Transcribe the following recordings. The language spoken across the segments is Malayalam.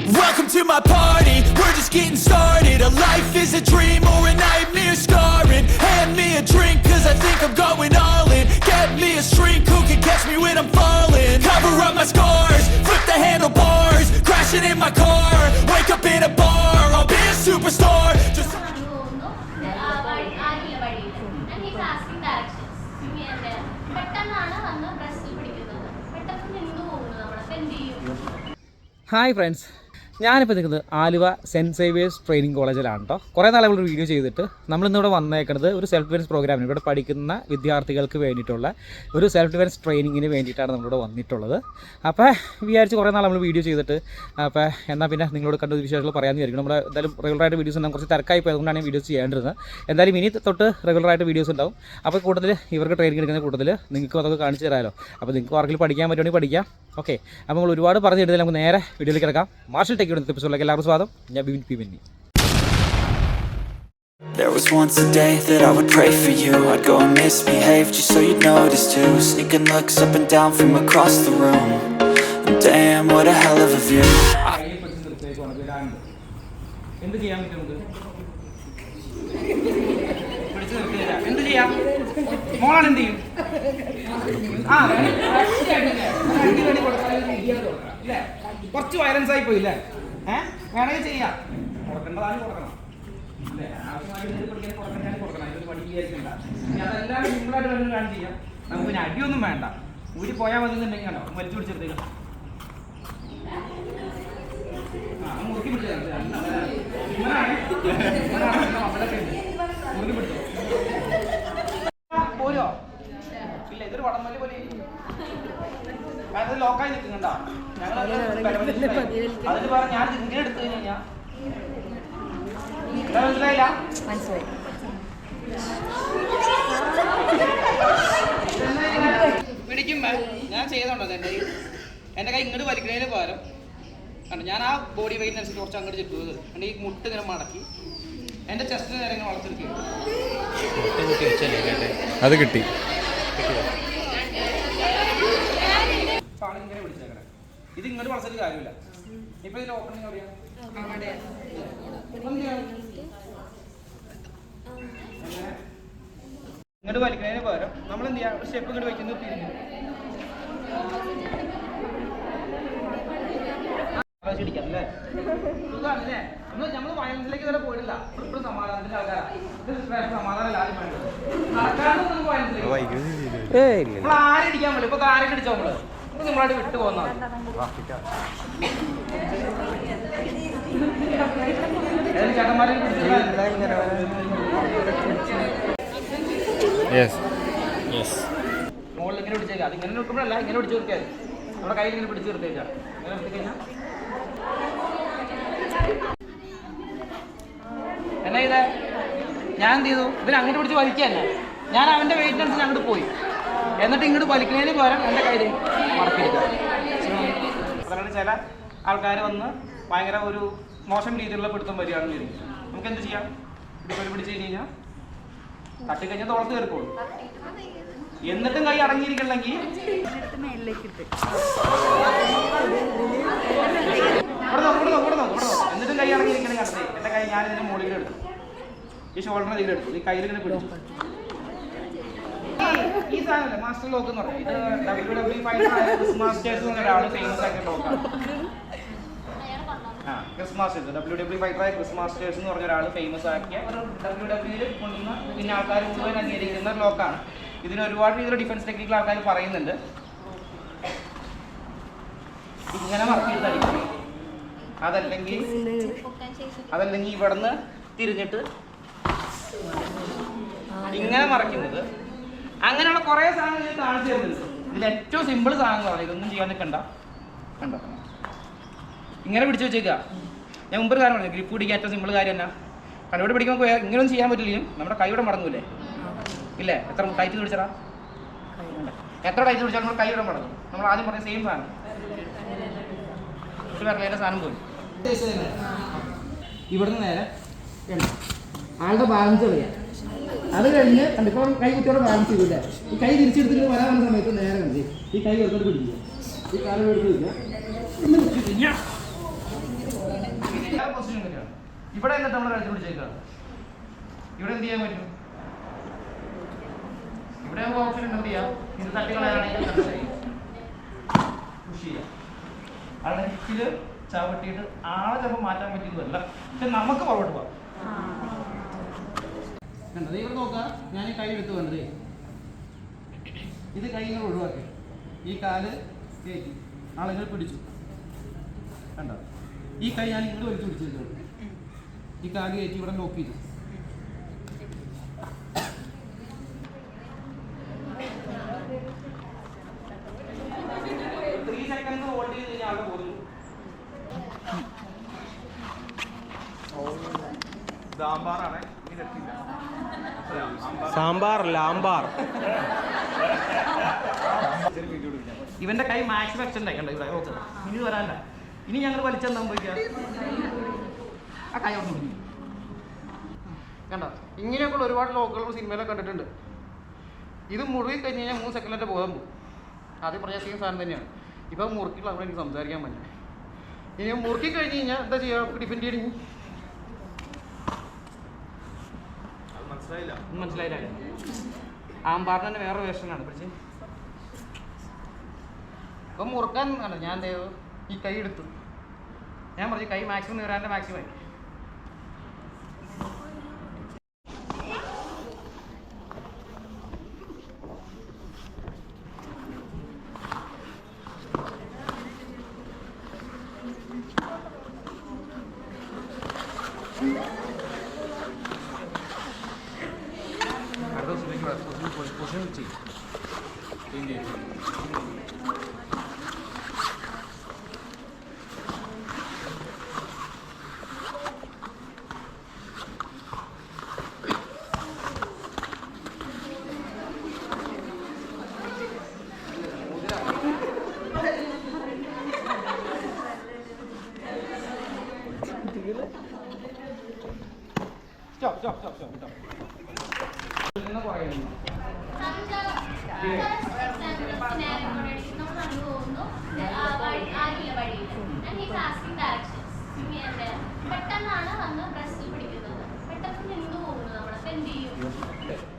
Welcome to my party, we're just getting started. A life is a dream or a nightmare scarring. Hand me a drink cause I think I'm going all in. Get me a shrink who can catch me when I'm falling. Cover up my scars, flip the handlebars. Crashing in my car, wake up in a bar. I'll be a superstar. Just Hi friends, ഞാനിപ്പോൾ നിൽക്കുന്നത് ആലുവ സെൻറ്റ് സേവിയേഴ്സ് ട്രെയിനിങ് കോളേജിലാണ് കേട്ടോ. കുറേ നാളെ നമ്മൾ വീഡിയോ ചെയ്തിട്ട് നമ്മളിന്നിവിടെ വന്നേക്കുന്നത് ഒരു സെൽഫ് ഡിഫെൻസ് പ്രോഗ്രാമിന് ഇവിടെ പഠിക്കുന്ന വിദ്യാർത്ഥികൾക്ക് വേണ്ടിയിട്ടുള്ള ഒരു സെൽഫ് ഡിഫെൻസ് ട്രെയിനിങ്ങിന് വേണ്ടിയിട്ടാണ് നമ്മളിവിടെ വന്നിട്ടുള്ളത്. അപ്പോൾ വിചാരിച്ച് കുറേ നാൾ നമ്മൾ വീഡിയോ ചെയ്തിട്ട് അപ്പോൾ എന്നാൽ പിന്നെ നിങ്ങളോട് കണ്ട വിശേഷങ്ങൾ പറയാമെന്ന് വിചാരിക്കും. നമ്മുടെ എന്തായാലും റെഗുലറായിട്ട് വീഡിയോസ് ഉണ്ടാകും, കുറച്ച് തിരക്കായി പോയി അതുകൊണ്ടാണ് വീഡിയോസ് ചെയ്യേണ്ടത്. എന്തായാലും ഇനി തൊട്ട് റെഗുലറായിട്ട് വീഡിയോസ് ഉണ്ടാവും. അപ്പോൾ കൂടുതൽ ഇവർക്ക് ട്രെയിനിങ് എടുക്കുന്ന കൂടുതൽ നിങ്ങൾക്കും അതൊക്കെ കാണിച്ച് തരാമല്ലോ. അപ്പോൾ നിങ്ങൾക്ക് ആർക്കെങ്കിലും പഠിക്കാൻ പറ്റുവാണെങ്കിൽ പഠിക്കാം. ഓക്കെ, അപ്പോൾ നമ്മൾ ഒരുപാട് പറഞ്ഞെടുത്താൽ നമുക്ക് നേരെ വീഡിയോയിലേക്ക് കിടക്കാം. മാർഷൽ ടെക് എപ്പിസോഡിലേക്ക് എല്ലാവർക്കും സ്വാഗതം. ഞാൻ Bibin P Benny. There was once a day that I would pray for you. I'd go and misbehave just so you'd notice too. Sneaking looks up and down from across the room. And damn, what a hell of a view. എന്ത് ചെയ്യാൻ പറ്റും നമുക്ക്? എന്ത് ചെയ്യാം? മോളാണ് എന്ത് ചെയ്യും? കുറച്ച് വയലൻസ് ആയി പോയില്ലേ? വേണമെങ്കിൽ ചെയ്യാം. കൊടുക്കേണ്ടതാണ് കൊടുക്കണം അല്ലേ? ആവശ്യമായിട്ട് പഠിക്കാൻ കൊടുക്കണം. ഇതൊരു പഠിക്കുകയായിരിക്കണ്ട. അതെല്ലാം സിമ്പിളായിട്ട് വേണമെങ്കിൽ വേണം ചെയ്യാം. നമുക്ക് പിന്നെ അടിയൊന്നും വേണ്ട. ഊരി പോയാൽ മതി എന്നുണ്ടെങ്കിൽ കണ്ടോ വലിച്ചു പിടിച്ചെടുത്തേക്കാം. മുറുക്കി പിടിച്ചോ. മുറുക്കി പിടിച്ചോ. പോരോ? ഇല്ല, ഇതൊരു വടംവലി പോലെ അത് ലോക്കായി നിൽക്കുന്നുണ്ടോ? അതിന് പറഞ്ഞ ഞാൻ ഇങ്ങനെ എടുത്തു കഴിഞ്ഞാൽ മനസ്സിലായില്ല. പിടിക്കുമ്പോ ഞാൻ ചെയ്തോണ്ടോ എൻ്റെ കൈ ഇങ്ങോട്ട് വലിക്കുന്നതിന് പകരം കണ്ടോ ഞാൻ ആ ബോഡി വെയിറ്റ് അനുസരിച്ച് കുറച്ച് അങ്ങോട്ട് ചുറ്റുന്നത് എൻ്റെ ഈ മുട്ട് ഇങ്ങനെ മടക്കി എൻ്റെ ചെസ്റ്റിന് നേരെ ഇങ്ങനെ വളർത്തിരിക്കും. അത് കിട്ടി. ഇങ്ങനെ പിടിച്ചേക്കണേ. ഇത് ഇങ്ങോട്ട് വളർത്തിട്ട് കാര്യമില്ല. ഇപ്പൊ ഇതിന്റെ ഓപ്പണിങ് അറിയാം. ഇങ്ങോട്ട് വലിക്കുന്നതിന് പകരം നമ്മൾ എന്ത് ചെയ്യാം, സ്റ്റെപ്പ് ഇങ്ങോട്ട് വയ്ക്കുന്നത് തിരിഞ്ഞു ആലോചിക്കാം അല്ലേ? സുഖാണല്ലേ? നമ്മൾ വയലൻസിലേക്ക് തന്നെ പോയിട്ടില്ല. ഇപ്പോഴും സമാധാനത്തിന്റെ ആൾക്കാരാണ്. സമാധാനം ആദ്യം വേണ്ടത്. നടക്കാനൊന്നും വയലൻസിലേക്ക് നമ്മൾ ആരടിക്കാൻ പറ്റില്ല. ഇപ്പൊ ആരൊക്കെ അടിച്ചോ നമ്മള് നമ്മളായിട്ട് വിട്ടു പോകുന്ന ചക്കന്മാരെ മുകളിൽ ഇങ്ങനെ പിടിച്ചേക്കാം. അത് ഇങ്ങനെ നിൽക്കുമ്പോഴല്ല, ഇങ്ങനെ പിടിച്ചു നിർത്തിയാൽ നമ്മുടെ കയ്യിൽ ഇങ്ങനെ പിടിച്ചു നിർത്തിയേക്കാം. ഇങ്ങനെ നിർത്തി കഴിഞ്ഞാൽ എന്നാ ചെയ്തേ? ഞാൻ എന്ത് ചെയ്തു? ഇതിന് അങ്ങോട്ട് പിടിച്ച് വലിക്കുക തന്നെ. ഞാൻ അവൻ്റെ വെയിറ്റ് അനുസരിച്ച് അങ്ങോട്ട് പോയി. എന്നിട്ട് ഇങ്ങോട്ട് വലിക്കുന്നതിന് പകരം എൻ്റെ കയ്യിൽ മടക്കിയെടുക്കുക. അതുകൊണ്ട് ചില ആൾക്കാർ വന്ന് ഭയങ്കര ഒരു മോശം രീതിയിലുള്ള പിടുത്തം വരികയാണെന്ന് വരും. നമുക്ക് എന്ത് ചെയ്യാം? ഇതുപോലെ പിടിച്ച് കഴിഞ്ഞ് കഴിഞ്ഞാൽ തട്ടിക്കഴിഞ്ഞാൽ തുളത്ത് കയറിക്കോളൂ. എന്നിട്ടും കൈ അടങ്ങിയിരിക്കണമെങ്കിൽ എന്നിട്ടും കൈ അടങ്ങിയിരിക്കണമെങ്കിൽ അടുത്തേ എൻ്റെ കൈ ഞാൻ ഇതിൻ്റെ മുകളിൽ എടുത്തു, ഈ ഷോൾഡറിന് ഇതിൽ എടുത്തു, ഈ കയ്യിൽ ഇങ്ങനെ പിടിച്ചു. ഈ സാധനമല്ലേ മാസ്റ്റർ ലോക്ക് എന്ന് പറഞ്ഞാൽ ഇത് WWE ഫൈറ്ററായ ക്രിസ് മാസ്റ്റേഴ്സ് എന്ന ഒരാൾ ഫേമസ് ആക്കിയ ലോക്കാണ്. ക്രിസ് മാസ്റ്റേഴ്സ് WWE ഫൈറ്ററായ ക്രിസ് മാസ്റ്റേഴ്സ് എന്ന് പറഞ്ഞ ഒരാൾ ഫേമസ് ആക്കിയ ഒരു WWE കൊണ്ടുവന്ന പിന്നെ ആൾക്കാർ മുഴുവൻ അംഗീകരിക്കുന്ന ഒരു ലോക്കാണ്. ഇതിന് ഒരുപാട് രീതിയിലുള്ള ഡിഫൻസ് ടെക്നിക്കൽ ആൾക്കാർ പറയുന്നുണ്ട്. ഇങ്ങനെ മറക്കിയിട്ട് അടിക്കണം, അതല്ലെങ്കിൽ ഇവിടുന്ന് തിരിഞ്ഞിട്ട് ഇങ്ങനെ മറക്കുന്നത്. അങ്ങനെയുള്ള കുറേ സാധനങ്ങൾ ഞാൻ കാണിച്ചു തരുന്നുണ്ട്. ഇതിൽ ഏറ്റവും സിമ്പിൾ സാധനങ്ങളാണ്. ഇതൊന്നും ചെയ്യാൻ നിൽക്കണ്ട. കണ്ടോ, ഇങ്ങനെ പിടിച്ചു വെച്ചേക്കുക. ഞാൻ മുമ്പ് ഒരു കാര്യം പറഞ്ഞു, ഗ്രിപ്പ് പിടിക്കാൻ ഏറ്റവും സിമ്പിൾ കാര്യം എന്നാ? കണ്ടോട് പിടിക്കുമ്പോൾ ഇങ്ങനെയൊന്നും ചെയ്യാൻ പറ്റില്ലെങ്കിലും നമ്മുടെ കൈയുടെ മടങ്ങൂലേ? ഇല്ലേ? എത്ര ടൈറ്റ് പിടിച്ചടാ, എത്ര ടൈറ്റ് പിടിച്ചാൽ നമ്മുടെ കൈയുടെ മടങ്ങും. നമ്മൾ ആദ്യം പറഞ്ഞ സെയിം സാധനം വിരലേൻ്റെ സാധനം പോയി ഇവിടുന്ന് നേരെ ആളുടെ ബാലൻസ് കളിയാം. അത് കഴിഞ്ഞ് കണ്ടിപ്പോൾ കൈ കുത്തിയോടെ ബാലൻസ് ചെയ്തില്ല. ഈ കൈ തിരിച്ചെടുത്തിട്ട് വരാൻ വന്ന സമയത്ത് നേരെ കണ്ടു ഈ കൈ എടുത്തോട്ട് പിടിക്കുക, ഈ കാലം എടുത്ത് പിടിക്കുക. ഇവിടെ എന്നിട്ട് നമ്മൾ കഴുത്ത് പിടിച്ചേക്കാണ്. ഇവിടെ എന്ത് ചെയ്യാൻ പറ്റും? ഇവിടെ നമുക്ക് ഓപ്ഷൻ ഉണ്ട്, എന്ത് ചെയ്യാം, ഇത് തട്ടിക്കളയാണെങ്കിൽ പുഷ് ചെയ്യാം. അവിടെ ഹിപ്പില് ചവിട്ടിയിട്ട് ആളെ ചിലപ്പോൾ മാറ്റാൻ പറ്റുന്നതല്ല, പക്ഷെ നമുക്ക് പുറകോട്ട് പോകാം. കണ്ടത് ഇവിടെ നോക്കാം, ഞാൻ ഈ കൈ എടുത്ത് വേണ്ടത് ഇത് കൈ ഇങ്ങനെ ഒഴിവാക്കി ഈ കാല് കയറ്റി ആളുകൾ പിടിച്ചു. കണ്ടോ, ഈ കൈ ഞാൻ ഇങ്ങോട്ട് വലിച്ചു പിടിച്ചു, ഈ കാല് കയറ്റി ഇവിടെ ലോക്ക് ചെയ്തു. സാമ്പാർ ലാമ്പാർ. ഇവന്റെ കൈ മാക്സിമം എക്സ്റ്റെൻഡ് ആയിക്കണ്ട ഇവിടെ ഓക്കെ. ഇനി വരാനല്ല, ഇനി ഞങ്ങൾ വലിച്ചെന്താ സംഭവിക്കുക, ആ കൈ അവിടെ മുടിഞ്ഞു. കണ്ടോ, ഇങ്ങനെയൊക്കെയുള്ള ഒരുപാട് ലോക്കുകൾ സിനിമയിലൊക്കെ കണ്ടിട്ടുണ്ട്. ഇത് മുറുകി കഴിഞ്ഞ് കഴിഞ്ഞാൽ 3 സെക്കൻഡിൻ്റെ ബോധം പോകും. ആദ്യം പറഞ്ഞ സെയിം സാധനം തന്നെയാണ്. ഇപ്പം മുറുക്കിയുള്ള അവിടെ എനിക്ക് സംസാരിക്കാൻ പറ്റില്ല. ഇനി മുറുക്കി കഴിഞ്ഞ് കഴിഞ്ഞാൽ എന്താ ചെയ്യുക, ഡിഫെൻഡ് ചെയ്യണമെങ്കിൽ മനസ്സിലായില്ല. ആമ്പാറിന് തന്നെ വേറെ വേഷനാണ് പക്ഷേ ഇപ്പം മുറുക്കാൻ ആണ്. ഞാൻ എന്ത് ചെയ്തു, ഈ കൈ എടുത്തു, ഞാൻ പറഞ്ഞു കൈ മാക്സിമം നേരാൻ്റെ മാക്സിമം ആയി.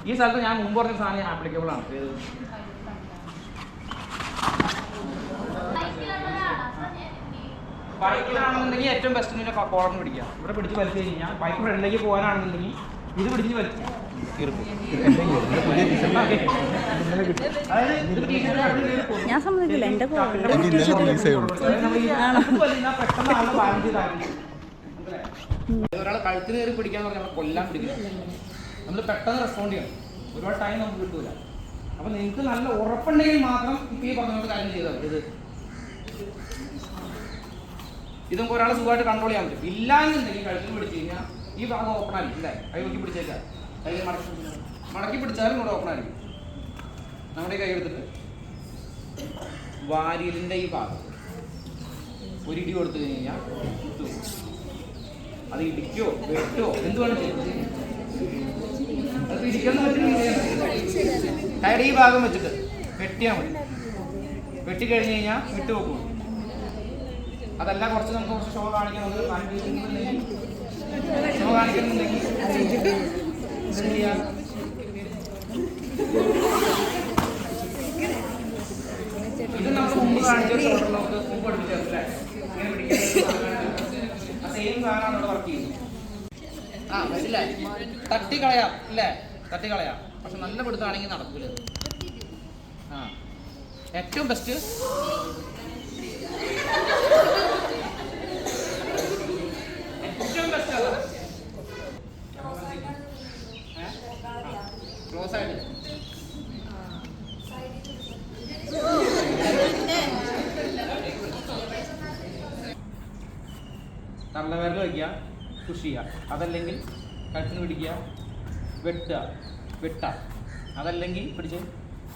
ഈ സ്ഥലത്ത് ഞാൻ മുമ്പ് പറഞ്ഞ സാധനം ആപ്ലിക്കബിൾ ആണ്. ബൈക്കിലാണെന്നുണ്ടെങ്കിൽ ഏറ്റവും ബെസ്റ്റ് കോളറിന് പിടിക്കുക. ഇവിടെ പിടിച്ച് വലിച്ചു കഴിഞ്ഞാൽ ബൈക്ക് ഫ്രണ്ടിലേക്ക് പോകാനാണെന്നുണ്ടെങ്കിൽ ഇത് പിടിച്ച് വലിച്ചു. ഞാൻ സമ്മതിക്കില്ല, എന്റെ ഒരാളെ കഴുത്തിന് കയറി പിടിക്കാന്ന് പറഞ്ഞാൽ നമ്മൾ കൊല്ലാൻ പിടിക്കില്ല. നമ്മൾ പെട്ടെന്ന് റെസ്പോണ്ട് ചെയ്യണം. ഒരുപാട് ടൈം നമുക്ക് കിട്ടൂല. അപ്പൊ നിങ്ങൾക്ക് നല്ല ഉറപ്പുണ്ടെങ്കിൽ മാത്രം ഇപ്പൊ ഈ പറഞ്ഞ കാര്യം ചെയ്താൽ ഇത് ഇതും ഒരാളെ സുഖമായിട്ട് കൺട്രോൾ ചെയ്യാൻ പറ്റും. ഇല്ലാന്നുണ്ടെങ്കിൽ കഴുത്തിന് പിടിച്ചു കഴിഞ്ഞാൽ ഈ ഭാഗം ഓപ്പൺ ആയിരിക്കും അല്ലേ, കൈ നോക്കി പിടിച്ചേക്കാം. കൈ മടക്കി പിടിച്ചാലും കൂടെ ഓപ്പൺ ആയിരിക്കും. നമ്മുടെ കൈ എടുത്തിട്ട് വാരിയലിൻ്റെ ഈ ഭാഗം ഒരു ഇടി കൊടുത്തു കഴിഞ്ഞാൽ അത് ഇടിക്കോ വെട്ടോ എന്ത് വേണം ചെയ്യുന്നത്. അത് ഇടിക്കുന്ന കൈയുടെ ഈ ഭാഗം വെച്ചിട്ട് വെട്ടിയാൽ മതി. വെട്ടി കഴിഞ്ഞ് കഴിഞ്ഞാൽ വിട്ടു വെക്കും. അതല്ല കുറച്ച് നമുക്ക് കുറച്ച് ഷോ കാണിക്കുന്നത് ഷോ കാണിക്കുന്നുണ്ടെങ്കിൽ ഇത് നമ്മൾ മുമ്പ് കാണിച്ച ഷോട്ടിലോട്ട് മുമ്പ് പഠിപ്പിച്ചല്ലേ ഇങ്ങനെ പിടിക്കാൻ സെയിം സാധനമാണ് ഇവിടെ വർക്ക് ചെയ്യുന്നത്. ആ മനസ്സിലായി, തട്ടിക്കളയാം അല്ലേ, തട്ടിക്കളയാം. പക്ഷെ നല്ല പിടുത്താണെങ്കിൽ നടക്കൂല. ആ ഏറ്റവും ബെസ്റ്റ് ക്ലോസ് ആയിട്ട് തള്ളവിരൽ വയ്ക്കുക, പുഷ് ചെയ്യുക. അതല്ലെങ്കിൽ കഴുത്തിന് പിടിക്കുക, വെട്ടുക. അതല്ലെങ്കിൽ പിടിച്ച്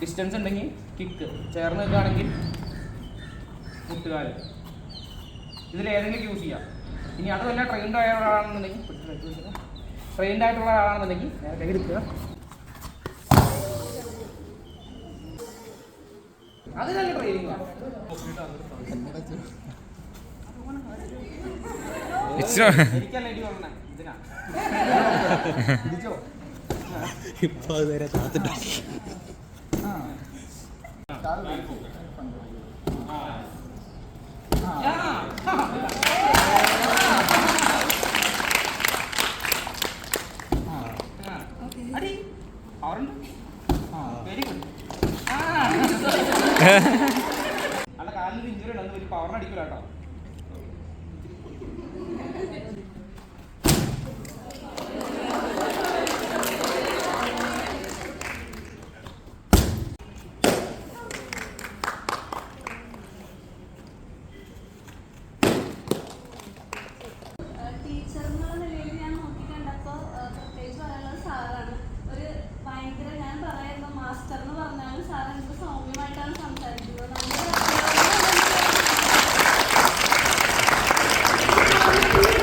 ഡിസ്റ്റൻസ് ഉണ്ടെങ്കിൽ കിക്ക്, ചേർന്ന് നിൽക്കുകയാണെങ്കിൽ മുട്ടുകാല്. ഇതിലേതെങ്കിലും യൂസ് ചെയ്യാം. ഇനി അതുമല്ല ട്രെയിൻഡ് ആയ ഒരാളാണെന്നുണ്ടെങ്കിൽ ട്രെയിൻഡ് ആയിട്ടുള്ള ആളാണെന്നുണ്ടെങ്കിൽ കൈ എടുക്കുക. അത് നല്ല ട്രെയിനിങ് ആണ്. എനിക്കല്ല ഇടി പറഞ്ഞേ. ഇപ്പോൾ അതുവരെ താത്തിട്ട് അല്ല കാലിന് ഇഞ്ചുറി ഉണ്ട് വലിയ പവറിന് അടിക്കില്ല കേട്ടോ. ടീച്ചർ എന്നുള്ള നിലയിൽ ഞാൻ നോക്കിക്കണ്ടപ്പോൾ പ്രത്യേകിച്ച് പറയാനുള്ളത് സാറാണ്. ഒരു ഭയങ്കര ഞാൻ പറയുമ്പോൾ മാസ്റ്റർ എന്ന് പറഞ്ഞാലും സാർ എന്ത് സൗമ്യമായിട്ടാണ് സംസാരിക്കുന്നത്.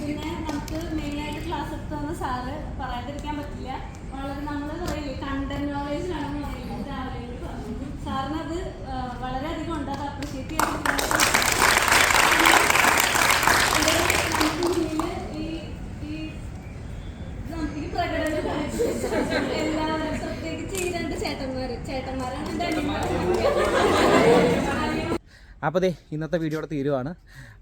പിന്നെ നമുക്ക് മെയിനായിട്ട് ക്ലാസ് എടുത്തുന്ന സാറ് പറയാതിരിക്കാൻ പറ്റില്ല. വളരെ നമ്മൾ പറയില്ലേ കണ്ടന്റ് നോളേജ് ആണെന്ന് പറയുന്നത് രാവിലെ പറഞ്ഞു. സാറിനത് വളരെയധികം ഉണ്ട്. അത് അപ്രിഷ്യേറ്റ് ചെയ്യാൻ എല്ലാവരും പ്രത്യേകിച്ച് ഈ രണ്ട് ചേട്ടന്മാരാണ് എൻ്റെ അപ്പോൾ ദേ ഇന്നത്തെ വീഡിയോയുടെ തീരുവാണ്.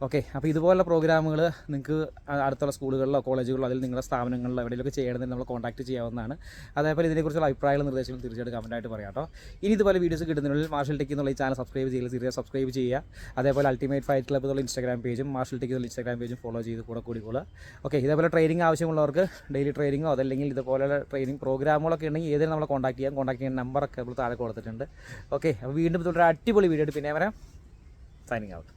ഓക്കെ, അപ്പോൾ ഇതുപോലുള്ള പ്രോഗ്രാമുകൾ നിങ്ങൾക്ക് അടുത്തുള്ള സ്കൂളുകളിലോ കോളേജുകളിലോ അതിൽ നിങ്ങളുടെ സ്ഥാപനങ്ങളിലോ എവിടെയെങ്കിലുമൊക്കെ ചെയ്യണമെങ്കിൽ നമ്മൾ കോൺടാക്ട് ചെയ്യാവുന്നതാണ്. അതേപോലെ ഇതിനെക്കുറിച്ചുള്ള അഭിപ്രായങ്ങളും നിർദ്ദേശങ്ങളും തീർച്ചയായിട്ടും കമൻറ്റായിട്ട് പറയാം കേട്ടോ. ഇനി ഇതുപോലെ വീഡിയോസ് കിട്ടുന്നതിനുള്ളിൽ മാർഷൽ ടെക് എന്നുള്ള ഈ ചാനൽ സബ്സ്ക്രൈബ് ചെയ്യുക, സബ്സ്ക്രൈബ് ചെയ്യുക. അതേപോലെ അൾട്ടിമേറ്റ് ഫൈറ്റ് ക്ലബ്ബ് എന്നുള്ള ഇൻസ്റ്റാഗ്രാം പേജും മാർഷൽ ടെക് എന്നുള്ള ഇൻസ്റ്റാഗ്രാം പേജും ഫോളോ ചെയ്ത് കൂടിക്കോളുക. ഓക്കെ, ഇതേപോലെ ട്രെയിനിങ് ആവശ്യമുള്ളവർക്ക് ഡെയിലി ട്രെയിനിങ്ങോ അതല്ലെങ്കിൽ ഇതുപോലെയുള്ള ട്രെയിനിങ് പ്രോഗ്രാമുകളൊക്കെ ഉണ്ടെങ്കിൽ ഏതെങ്കിലും നമ്മളെ കോൺടാക്ട് ചെയ്യുന്ന നമ്പറൊക്കെ നമ്മൾ താഴെ കൊടുത്തിട്ടുണ്ട്. ഓക്കെ, അപ്പോൾ വീണ്ടും ഇതൊരു അടിപൊളി വീഡിയോ ആയിട്ട് പിന്നെ വരാം. Signing out.